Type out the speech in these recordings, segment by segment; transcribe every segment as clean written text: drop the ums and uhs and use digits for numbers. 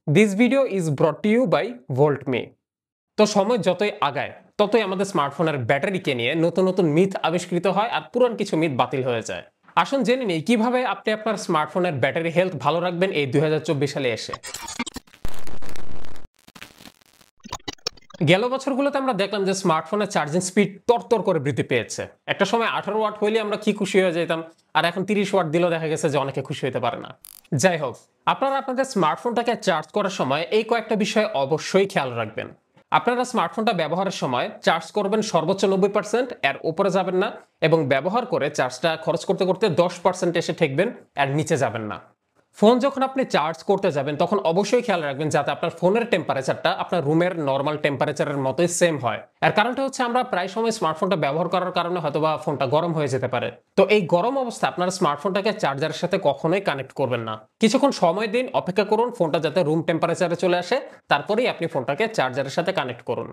This video is brought to you by VoltMe। তো সময় যতই আগায় ততই আমাদের স্মার্টফোনের ব্যাটারিকে নিয়ে নতুন নতুন মিথ আবিষ্কৃত হয় আর পুরান কিছু মিথ বাতিল হয়ে যায়। আসুন জেনে নিই কিভাবে আপনি আপনার স্মার্টফোনের ব্যাটারি হেলথ ভালো রাখবেন এই 2024 সালে এসে। গেল বছরগুলোতে আমরা দেখলাম যে স্মার্টফোনের চার্জিং স্পিড তরতর করে বৃদ্ধি পেয়েছে। একটা সময় 18 ওয়াট হইলে আমরা কি খুশি হয়ে যেতাম, আর এখন 30 ওয়াট দিলেও দেখা গেছে যে অনেকে খুশি হতে পারে না। যাই হোক, আপনারা আপনাদের স্মার্টফোনটাকে চার্জ করার সময় এই কয়েকটা বিষয় অবশ্যই খেয়াল রাখবেন। আপনারা স্মার্টফোনটা ব্যবহারের সময় চার্জ করবেন সর্বোচ্চ 90%, এর উপরে যাবেন না, এবং ব্যবহার করে চার্জটা খরচ করতে করতে 10% এসে ঠেকবেন, এর নিচে যাবেন না। ফোন যখন আপনি চার্জ করতে যাবেন তখন অবশ্যই খেয়াল রাখবেন যাতে আপনার ফোনের টেম্পারেচারটা আপনার রুমের নর্মাল টেম্পারেচারের মতোই সেম হয়। এর কারণটা হচ্ছে আমরা প্রায় সময় স্মার্টফোনটা ব্যবহার করার কারণে হয়তোবা ফোনটা গরম হয়ে যেতে পারে। তো এই গরম অবস্থা আপনার স্মার্টফোনটাকে চার্জারের সাথে কখনোই কানেক্ট করবেন না। কিছুক্ষণ সময় দিন, অপেক্ষা করুন ফোনটা যাতে রুম টেম্পারেচারে চলে আসে, তারপরেই আপনি ফোনটাকে চার্জারের সাথে কানেক্ট করুন।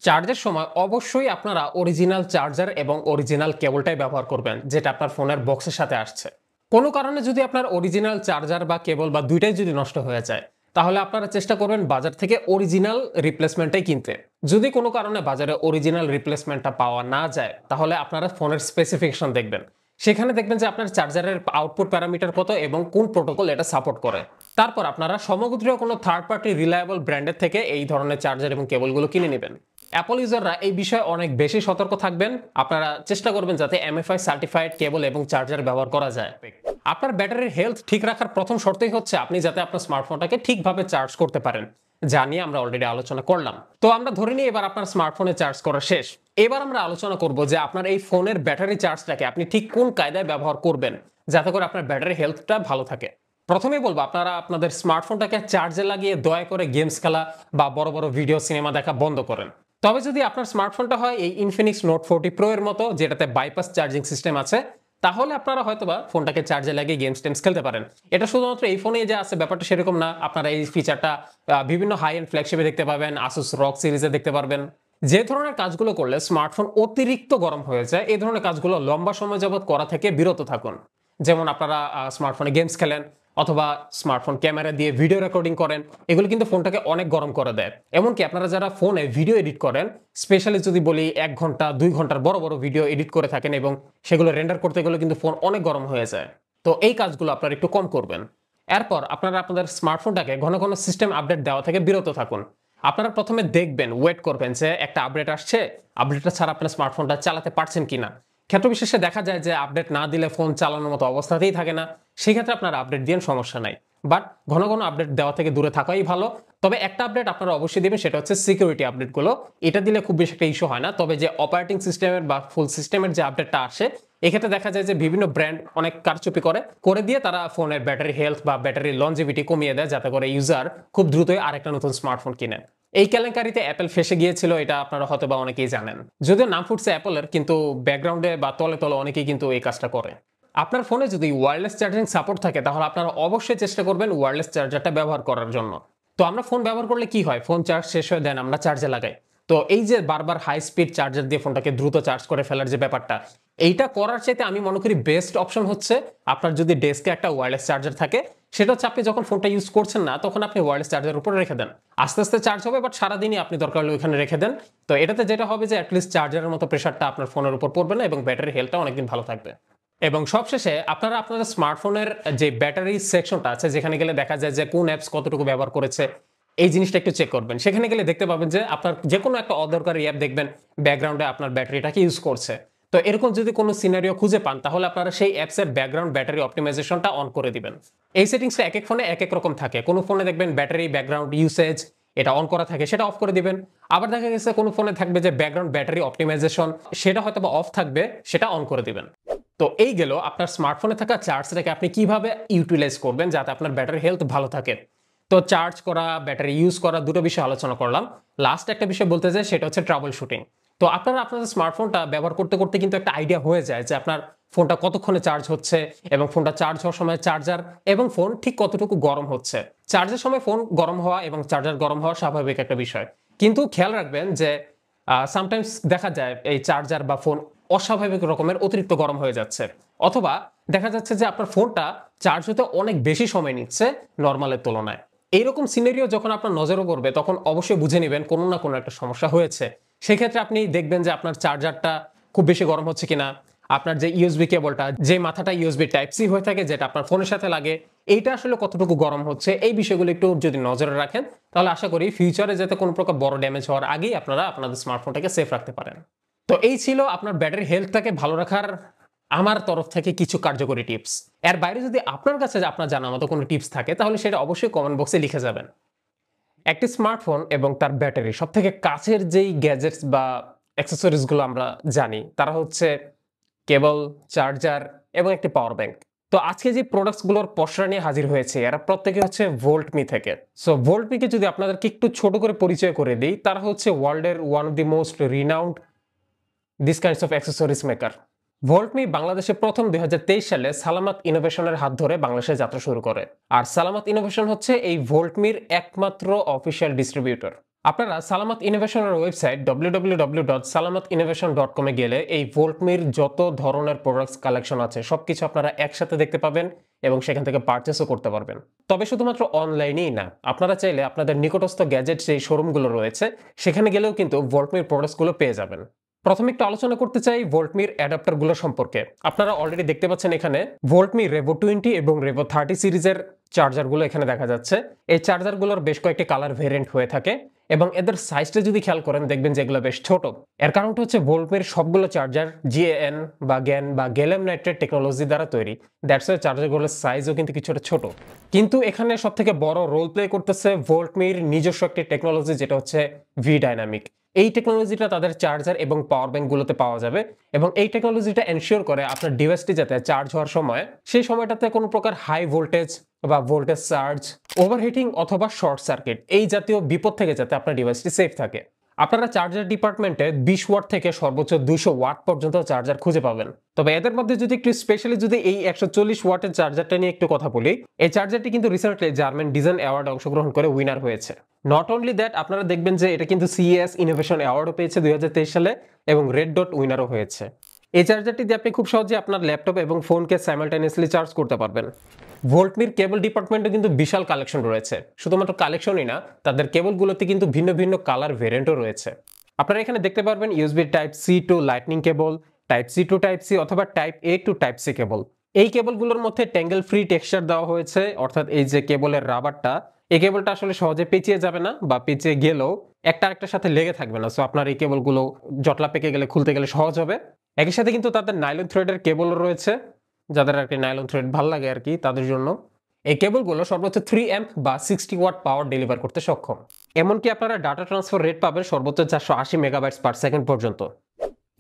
চার্জের সময় অবশ্যই আপনারা অরিজিনাল চার্জার এবং অরিজিনাল কেবলটাই ব্যবহার করবেন, যেটা আপনার ফোনের বক্সের সাথে আসছে। কোনো কারণে যদি আপনার অরিজিনাল চার্জার বা কেবল বা দুইটাই যদি নষ্ট হয়ে যায়, তাহলে আপনারা চেষ্টা করবেন বাজার থেকে অরিজিনাল রিপ্লেসমেন্টটাই কিনতে। যদি কোনো কারণে বাজারে অরিজিনাল রিপ্লেসমেন্টটা পাওয়া না যায়, তাহলে আপনারা ফোনের স্পেসিফিকেশন দেখবেন। সেখানে দেখবেন যে আপনার চার্জারের আউটপুট প্যারামিটার কত এবং কোন প্রোটোকল এটা সাপোর্ট করে। তারপর আপনারা সমগ্র কোনো থার্ড পার্টি রিলায়েবল ব্র্যান্ডের থেকে এই ধরনের চার্জার এবং কেবলগুলো কিনে নেবেন। অ্যাপল ইউজাররা এই বিষয়ে অনেক বেশি সতর্ক থাকবেন। আপনারা চেষ্টা করবেন যাতে MFI সার্টিফাইড কেবল এবং চার্জার ব্যবহার করা যায়। আপনার ব্যাটারির হেলথ ঠিক রাখার প্রথম শর্তই হচ্ছে আপনি যাতে আপনার স্মার্টফোনটাকে ঠিকভাবে চার্জ করতে পারেন, যা নিয়ে আমরা অলরেডি আলোচনা করলাম। তো আমরা ধরে নিই এবার আপনার স্মার্টফোনে চার্জ করা শেষ। এবার আমরা আলোচনা করব যে আপনার এই ফোনের ব্যাটারি চার্জটাকে আপনি ঠিক কোন কায়দায় ব্যবহার করবেন যাতে করে আপনার ব্যাটারি হেলথটা ভালো থাকে। প্রথমেই বলবো আপনারা আপনাদের স্মার্টফোনটাকে চার্জে লাগিয়ে দয়া করে গেমস খেলা বা বড় বড় ভিডিও সিনেমা দেখা বন্ধ করেন। তবে যদি আপনার স্মার্টফোনটা হয় এই ইনফিনিক্স নোট 40 প্রো এর মতো, যেটাতে বাইপাস চার্জিং সিস্টেম আছে, তাহলে আপনারা হয়তোবা ফোনটাকে চার্জে লাগিয়ে গেমস টেমস খেলতে পারেন। এটা শুধুমাত্র এই ফোনে যে আছে ব্যাপারটা সেরকম না। আপনারা এই ফিচারটা বিভিন্ন হাই এন্ড ফ্ল্যাগশিপে দেখতে পাবেন, আসুস রক সিরিজে দেখতে পারবেন। যে ধরনের কাজগুলো করলে স্মার্টফোন অতিরিক্ত গরম হয়ে যায়, এই ধরনের কাজগুলো লম্বা সময় যাবত করা থেকে বিরত থাকুন। যেমন আপনারা স্মার্টফোনে গেমস খেলেন অথবা স্মার্টফোন ক্যামেরা দিয়ে ভিডিও রেকর্ডিং করেন, এগুলো কিন্তু ফোনটাকে অনেক গরম করে দেয়। এমনকি আপনারা যারা ফোনে ভিডিও এডিট করেন, স্পেশালি যদি বলি 1 ঘন্টা 2 ঘন্টার বড় বড় ভিডিও এডিট করে থাকেন এবং সেগুলো রেন্ডার করতে গেলে কিন্তু ফোন অনেক গরম হয়ে যায়। তো এই কাজগুলো আপনারা একটু কম করবেন। এরপর আপনারা আপনাদের স্মার্টফোনটাকে ঘন ঘন সিস্টেম আপডেট দেওয়া থেকে বিরত থাকুন। আপনারা প্রথমে দেখবেন, ওয়েট করবেন যে একটা আপডেট আসছে, আপডেটটা ছাড়া আপনার স্মার্টফোনটা চালাতে পারছেন কিনা। ক্ষেত্র বিশেষে দেখা যায় যে আপডেট না দিলে ফোন চালানোর মতো অবস্থাতেই থাকে না, সেক্ষেত্রে আপনার আপডেট দিয়ে সমস্যা নাই। বাট ঘন ঘন আপডেট দেওয়া থেকে দূরে থাকাই ভালো। তবে একটা আপডেট আপনারা অবশ্যই দেবেন, সেটা হচ্ছে সিকিউরিটি আপডেটগুলো। এটা দিলে খুব বেশি একটা ইস্যু হয় না। তবে যে অপারেটিং সিস্টেমের বা ফুল সিস্টেমের যে আপডেটটা আসে, এক্ষেত্রে দেখা যায় যে বিভিন্ন ব্র্যান্ড অনেক কারচুপি করে দিয়ে তারা ফোনের ব্যাটারি হেলথ বা ব্যাটারি লঞ্জিভিটি কমিয়ে দেয়, যাতে করে ইউজার খুব দ্রুতই আরেকটা নতুন স্মার্টফোন কিনে। এই কেলেঙ্কারিতে অ্যাপল ফেসে গিয়েছিল, এটা আপনারা হয়তো বা অনেকেই জানেন। যদিও নাম ফুটছে অ্যাপলের, কিন্তু ব্যাকগ্রাউন্ডে বা তলে তলে অনেকেই কিন্তু এই কাজটা করে। আপনার ফোনে যদি ওয়্যারলেস চার্জিং সাপোর্ট থাকে, তাহলে আপনারা অবশ্যই চেষ্টা করবেন ওয়্যারলেস চার্জারটা ব্যবহার করার জন্য। তো আমরা ফোন ব্যবহার করলে কি হয়, ফোন চার্জ শেষ হয়ে দেন আমরা চার্জে লাগাই। তো এই যে বারবার হাই স্পিড চার্জার দিয়ে ফোনটাকে দ্রুত চার্জ করে ফেলার যে ব্যাপারটা, এইটা করার চাইতে আমি মনে করি বেস্ট অপশন হচ্ছে আপনার যদি ডেস্কে একটা ওয়্যারলেস চার্জার থাকে, সেটা হচ্ছে আপনি যখন ফোনটা ইউজ করছেন না তখন আপনি ওয়্যারলেস চার্জারের উপরে রেখে দেন। আস্তে আস্তে চার্জ হবে, বাট সারাদিনই আপনি দরকার হলে ওইখানে রেখে দেন। তো এটাতে যেটা হবে যে অ্যাটলিস্ট চার্জারের মতো প্রেশারটা আপনার ফোনের উপর পড়বে না এবং ব্যাটারি হেলথটা অনেকদিন ভালো থাকবে। এবং সবশেষে আপনারা আপনাদের স্মার্টফোনের যে ব্যাটারি সেকশনটা আছে, যেখানে গেলে দেখা যায় যে কোন অ্যাপস কতটুকু ব্যবহার করেছে, এই জিনিসটা একটু চেক করবেন। সেখানে গেলে দেখতে পাবেন যে আপনার যে কোনো একটা অদরকারি অ্যাপ দেখবেন ব্যাকগ্রাউন্ডে আপনার ব্যাটারিটাকে ইউজ করছে। তো এরকম যদি কোনো সিনারিও খুঁজে পান, তাহলে আপনারা সেই অ্যাপসের ব্যাকগ্রাউন্ড ব্যাটারি অপটিমাইজেশনটা অন করে দিবেন। এই সেটিংসটা এক এক ফোনে এক এক রকম থাকে। কোনো ফোনে দেখবেন ব্যাটারি ব্যাকগ্রাউন্ড ইউসেজ এটা অন করা থাকে, সেটা অফ করে দিবেন। আবার দেখা গেছে কোনো ফোনে থাকবে যে ব্যাকগ্রাউন্ড ব্যাটারি অপটিমাইজেশন, সেটা হয়তো বা অফ থাকবে, সেটা অন করে দিবেন। তো এই গেল আপনার স্মার্টফোনে থাকা চার্জটাকে আপনি কিভাবে ইউটিলাইজ করবেন যাতে আপনার ব্যাটারি হেলথ ভালো থাকে। তো চার্জ করা, ব্যাটারি ইউজ করা, দুটো বিষয় আলোচনা করলাম। লাস্ট একটা বিষয় বলতে চাই, সেটা হচ্ছে ট্রাবল শুটিং। তো আপনারা আপনাদের স্মার্টফোনটা ব্যবহার করতে করতে কিন্তু একটা আইডিয়া হয়ে যায় যে আপনার ফোনটা কতক্ষণে চার্জ হচ্ছে এবং ফোনটা চার্জ হওয়ার সময় চার্জার এবং ফোন ঠিক কতটুকু গরম হচ্ছে। চার্জের সময় ফোন গরম হওয়া এবং চার্জার গরম হওয়া স্বাভাবিক একটা বিষয়, কিন্তু খেয়াল রাখবেন যে সামটাইমস দেখা যায় এই চার্জার বা ফোন অস্বাভাবিক রকমের অতিরিক্ত গরম হয়ে যাচ্ছে, অথবা দেখা যাচ্ছে যে আপনার ফোনটা চার্জ হতে অনেক বেশি সময় নিচ্ছে নর্মালের তুলনায়। এইরকম সিনারিও যখন আপনার নজরে পড়বে তখন অবশ্যই বুঝে নেবেন কোনো না কোনো একটা সমস্যা হয়েছে। সেক্ষেত্রে আপনি দেখবেন যে আপনার চার্জারটা খুব বেশি গরম হচ্ছে কিনা, আপনার যে ইউএসবি কেবলটা, যে মাথাটা ইউএসবি টাইপ সি হয়ে থাকে যেটা আপনার ফোনের সাথে লাগে, এইটা আসলে কতটুকু গরম হচ্ছে, এই বিষয়গুলো একটু যদি নজরে রাখেন তাহলে আশা করি ফিউচারে যাতে কোনো প্রকার বড় ড্যামেজ হওয়ার আগেই আপনারা আপনাদের স্মার্টফোনটাকে সেফ রাখতে পারেন। তো এই ছিল আপনার ব্যাটারি হেলথটাকে ভালো রাখার আমার তরফ থেকে কিছু কার্যকরী টিপস। এর বাইরে যদি আপনার কাছে আপনার জানা মতো কোনো টিপস থাকে তাহলে সেটা অবশ্যই কমেন্ট বক্সে লিখে যাবেন। একটি স্মার্টফোন এবং তার ব্যাটারি সব থেকে কাছের যেই গ্যাজেটস বা অ্যাক্সেসরিজগুলো আমরা জানি তারা হচ্ছে কেবল, চার্জার এবং একটি পাওয়ার ব্যাংক। তো আজকে যে প্রোডাক্টসগুলোর পসরা নিয়ে হাজির হয়েছে এরা প্রত্যেকে হচ্ছে ভোল্টমি থেকে। সো ভোল্টমিকে যদি আপনাদেরকে একটু ছোট করে পরিচয় করে দিই, তারা হচ্ছে ওয়ার্ল্ডের one of the most renowned this kinds of accessories maker. Voltme বাংলাদেশে প্রথম 2023 সালে সালামত ইনোভেশনের হাত ধরে বাংলাদেশে যাত্রা শুরু করে। আর সালামত ইনোভেশন হচ্ছে এই ভোল্টমির একমাত্র অফিসিয়াল ডিস্ট্রিবিউটর। আপনারা সালামত ইনোভেশনের ওয়েবসাইট www.salamatinnovation.com এ গেলে এই ভোল্টমির যত ধরনের প্রোডাক্টস কালেকশন আছে সবকিছু আপনারা একসাথে দেখতে পাবেন এবং সেখান থেকে পারচেসও করতে পারবেন। তবে শুধুমাত্র অনলাইনেই না, আপনারা চাইলে আপনাদের নিকটস্থ গ্যাজেট যেই শোরুমগুলো রয়েছে সেখানে গেলেও কিন্তু ভোল্টমির প্রোডাক্টসগুলো পেয়ে যাবেন। প্রথমে একটু আলোচনা করতে চাই ভোল্টমির অ্যাডাপ্টারগুলো সম্পর্কে। আপনারা অলরেডি দেখতে পাচ্ছেন এখানে ভোল্টমি রেভো 20 এবং রেভো 30 সিরিজের চার্জারগুলো এখানে দেখা যাচ্ছে। এই চার্জারগুলোর বেশ কয়েকটি কালার ভেরিয়েন্ট হয়ে থাকে এবং এদের সাইজটা যদি খেয়াল করেন দেখবেন যে এগুলো বেশ ছোট। এর কারণটা হচ্ছে ভোল্টমির সবগুলো চার্জার GaN বা গ্যান বা গ্যালিয়াম নাইট্রেট টেকনোলজি দ্বারা তৈরি। দ্যাটস ওয়াই চার্জারগুলোর সাইজও কিন্তু কিছুটা ছোট। কিন্তু এখানে সব থেকে বড় রোল প্লে করতেছে ভোল্টমির নিজস্ব একটি টেকনোলজি যেটা হচ্ছে ভি ডাইনামিক। এই টেকনোলজিটা তাদের চার্জার এবং পাওয়ার ব্যাংকগুলোতে পাওয়া যাবে এবং এই টেকনোলজিটা এনশিওর করে আপনার ডিভাইসটি যাতে চার্জ হওয়ার সময় সেই সময়টাতে কোনো প্রকার হাই ভোল্টেজ বা ভোল্টেজ সার্জ, ওভারহিটিং অথবা শর্ট সার্কিট এই জাতীয় বিপদ থেকে যাতে আপনার ডিভাইসটি সেফ থাকে। আপনারা চার্জার ডিপার্টমেন্টে 20 ওয়াট থেকে সর্বোচ্চ 200 ওয়াট পর্যন্ত চার্জার খুঁজে পাবেন। তবে এদের মধ্যে যদি একটু স্পেশালি যদি এই 140 ওয়াটের চার্জারটা নিয়ে একটু কথা বলি, এই চার্জারটি কিন্তু রিসেন্টলি জার্মান ডিজাইন অ্যাওয়ার্ডে অংশগ্রহণ করে উইনার হয়েছে। নট অনলি দ্যাট, আপনারা দেখবেন যে এটা কিন্তু CES ইনোভেশন অ্যাওয়ার্ডও পেয়েছে 2023 সালে এবং রেড ডট উইনারও হয়েছে। এই চার্জারটি দিয়ে আপনি খুব সহজে আপনার ল্যাপটপ এবং ফোনকে সাইমালটেনিয়াসলি চার্জ করতে পারবেন। ভোল্টমির কেবল ডিপার্টমেন্টে কিন্তু বিশাল কালেকশন রয়েছে। শুধুমাত্র কালেকশনই না, তাদের কেবলগুলোতে কিন্তু ভিন্ন ভিন্ন কালার ভেরিয়েন্টও রয়েছে। আপনারা এখানে দেখতে পারবেন USB type C to lightning cable, type C to type C অথবা type A to type C cable. এই কেবলগুলোর মধ্যে ট্যাঙ্গেল ফ্রি টেক্সচার দেওয়া হয়েছে, অর্থাৎ এই যে কেবলের রাবারটা, এই কেবলটা আসলে সহজে পেঁচিয়ে যাবে না বা পেঁচিয়ে গেলেও একটা আরেকটার সাথে লেগে থাকবে না। সো আপনার এই কেবলগুলো জটলা পেকে গেলে খুলতে গেলে সহজ হবে। একই সাথে কিন্তু তাদের নাইলন থ্রেডের কেবলও রয়েছে, যাদের আর কি নাইলন থ্রেড ভালো লাগে আর কি তাদের জন্য। এই কেবলগুলো সর্বোচ্চ 3 অ্যাম্প বা 60 ওয়াট পাওয়ার ডেলিভার করতে সক্ষম। এমনকি আপনারা ডাটা ট্রান্সফার রেট পাবেন সর্বোচ্চ 480 মেগাবাইটস পার সেকেন্ড পর্যন্ত।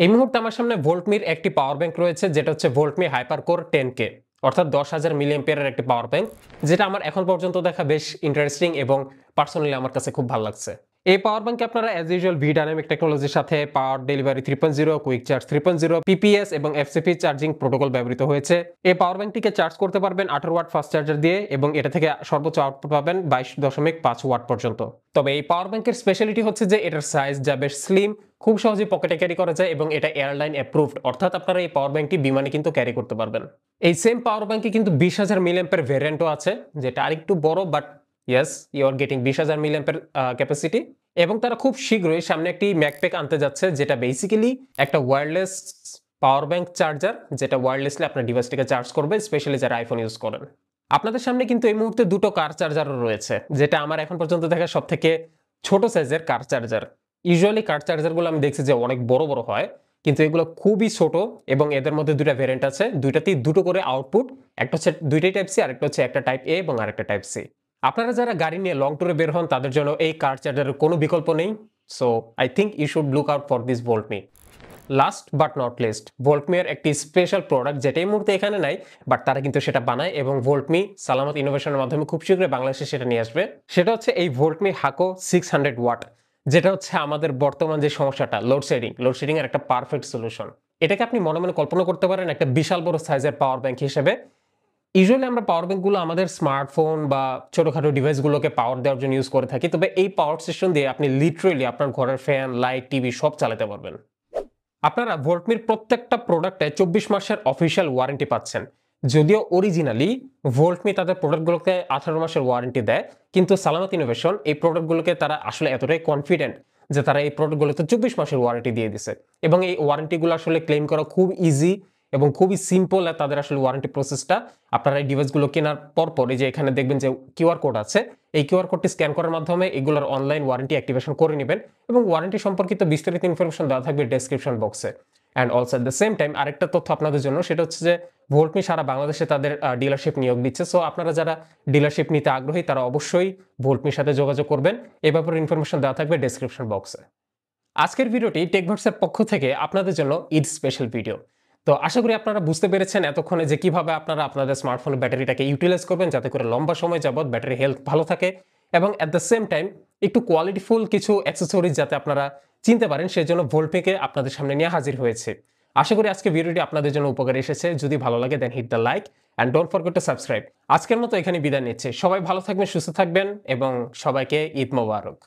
এই মুহূর্তে আমার সামনে ভোল্টমির একটি পাওয়ার ব্যাংক রয়েছে যেটা হচ্ছে ভোল্টমি হাইপারকোর 10K, অর্থাৎ 10,000 মিলিঅ্যাম্পিয়ারের একটি পাওয়ার ব্যাংক, যেটা আমার এখন পর্যন্ত দেখা বেশ ইন্টারেস্টিং এবং পার্সোনালি আমার কাছে খুব ভালো লাগছে। এই পাওয়ার ব্যাংকে আপনারা অ্যাজ ইউজুয়াল ভি ডাইনামিক টেকনোলজির সাথে পাওয়ার ডেলিভারি 3.0, কুইক চার্জ 3.0, PPS এবং FCP চার্জিং প্রোটোকল ব্যবহৃত হয়েছে। এই পাওয়ার ব্যাংকটিকে চার্জ করতে পারবেন 18 ওয়াট ফাস্ট চার্জার দিয়ে এবং এটা থেকে সর্বোচ্চ আউটপুট পাবেন 22.5 ওয়াট পর্যন্ত। তবে এই পাওয়ার ব্যাংকের স্পেশালিটি হচ্ছে যে এটার সাইজ যা বেশ স্লিম, খুব সহজে পকেটে ক্যারি করা যায় এবং এটা এয়ারলাইন অ্যাপ্রুভড, অর্থাৎ আপনারা এই পাওয়ার ব্যাংকটি বিমানে কিন্তু ক্যারি করতে পারবেন। এই সেম পাওয়ার ব্যাংকে কিন্তু 20,000 মিলিঅ্যাম্পিয়ার ভেরিয়েন্টও আছে, যেটা আরেকটু বড়, but yes you are getting 20,000 milliampere capacity. এবং তারা খুব শীঘ্রই সামনে একটি ম্যাকপ্যাক আনতে যাচ্ছে যেটা বেসিক্যালি একটা ওয়্যারলেস পাওয়ার ব্যাংক চার্জার, যেটা ওয়্যারলেসলি আপনার ডিভাইসটিকে চার্জ করবে, স্পেশালি যারা আইফোন ইউজ করেন। আপনাদের সামনে কিন্তু এই মুহূর্তে দুটো কার চার্জারও রয়েছে, যেটা আমার এখন পর্যন্ত দেখা সব থেকে ছোট সাইজের কার চার্জার। ইউজুয়ালি কার চার্জারগুলো আমি দেখছি যে অনেক বড় বড় হয়, কিন্তু এগুলো খুবই ছোট এবং এদের মধ্যে দুটা ভেরিয়েন্ট আছে, দুইটাতেই দুটো করে আউটপুট, একটা হচ্ছে দুইটাই টাইপ সি আর একটা হচ্ছে একটা টাইপ A এবং আরেকটা টাইপ সি। আপনারা যারা গাড়ি নিয়ে লং ট্যুরে বের হন তাদের জন্য এই কার চার্জারের কোনো বিকল্প নেই। So I think you should look out for this Voltme. Last but not least, ভোল্টমির একটি স্পেশাল প্রোডাক্ট যেটা এই মুহূর্তে এখানে নাই, বাট তারা কিন্তু সেটা বানায় এবং ভোল্টমি সালামত ইনোভেশনের মাধ্যমে খুব শীঘ্রই বাংলাদেশে সেটা নিয়ে আসবে। সেটা হচ্ছে এই ভোল্টমি হাকো 600 ওয়াট, যেটা হচ্ছে আমাদের বর্তমান যে সমস্যাটা লোডশেডিং এর একটা পারফেক্ট সলিউশন। এটাকে আপনি মনে মনে কল্পনা করতে পারেন একটা বিশাল বড় সাইজের পাওয়ার ব্যাংক হিসেবে। ইউজুয়ালি আমরা পাওয়ার ব্যাংকগুলো আমাদের স্মার্টফোন বা ছোটখাটো ডিভাইসগুলোকে পাওয়ার দেওয়ার জন্য ইউজ করে থাকি, তবে এই পাওয়ার স্টেশন দিয়ে আপনি লিটারেলি আপনার ঘরের ফ্যান, লাইট, টিভি সব চালাতে পারবেন। আপনারা ভোল্টমির প্রত্যেকটা প্রোডাক্টে 24 মাসের অফিসিয়াল ওয়ারেন্টি পাচ্ছেন, যদিও অরিজিনালি ভোল্টমি তাদের প্রোডাক্টগুলোকে 18 মাসের ওয়ারেন্টি দেয়, কিন্তু সালামত ইনোভেশন এই প্রোডাক্টগুলোকে তারা আসলে এতটাই কনফিডেন্ট যে তারা এই প্রোডাক্টগুলোতে 24 মাসের ওয়ারেন্টি দিয়ে দিছে। এবং এই ওয়ারেন্টিগুলো আসলে ক্লেম করা খুব ইজি এবং খুবই সিম্পল। তাদের আসলে ওয়ারেন্টি প্রসেসটা, আপনারা এই ডিভাইসগুলো কেনার পর এই যে এখানে দেখবেন যে কিউআর কোড আছে, এই কিউআর কোডটি স্ক্যান করার মাধ্যমে এগুলোর অনলাইন ওয়ারেন্টি অ্যাক্টিভেশন করে নেবেন এবং ওয়ারেন্টি সম্পর্কিত বিস্তারিত ইনফরমেশন দেওয়া থাকবে ডেসক্রিপশন বক্সে। And also at the same time আরেকটা তথ্য আপনাদের জন্য, সেটা হচ্ছে যে ভোল্টমি সারা বাংলাদেশে তাদের ডিলারশিপ নিয়োগ দিচ্ছে। সো আপনারা যারা ডিলারশিপ নিতে আগ্রহী তারা অবশ্যই ভোল্টমির সাথে যোগাযোগ করবেন। এ ব্যাপারে ইনফরমেশন দেওয়া থাকবে ডেসক্রিপশন বক্সে। আজকের ভিডিওটি টেকভার্সের পক্ষ থেকে আপনাদের জন্য ঈদ স্পেশাল ভিডিও। তো আশা করি আপনারা বুঝতে পেরেছেন এতক্ষণে যে কিভাবে আপনারা আপনাদের স্মার্টফোনের ব্যাটারিটাকে ইউটিলাইজ করবেন যাতে করে লম্বা সময় যাবত ব্যাটারি হেলথ ভালো থাকে এবং অ্যাট দ্য সেম টাইম একটু কোয়ালিটিফুল কিছু অ্যাক্সেসরিজ যাতে আপনারা চিনতে পারেন, সেই জন্য ভোল্টমিকে আপনাদের সামনে নিয়ে হাজির হয়েছে। আশা করি আজকে ভিডিওটি আপনাদের জন্য উপকারে এসেছে। যদি ভালো লাগে then hit the like and don't forget to subscribe. আজকের মতো এখানে বিদায় নিচ্ছে। সবাই ভালো থাকবেন, সুস্থ থাকবেন এবং সবাইকে ঈদ মোবারক।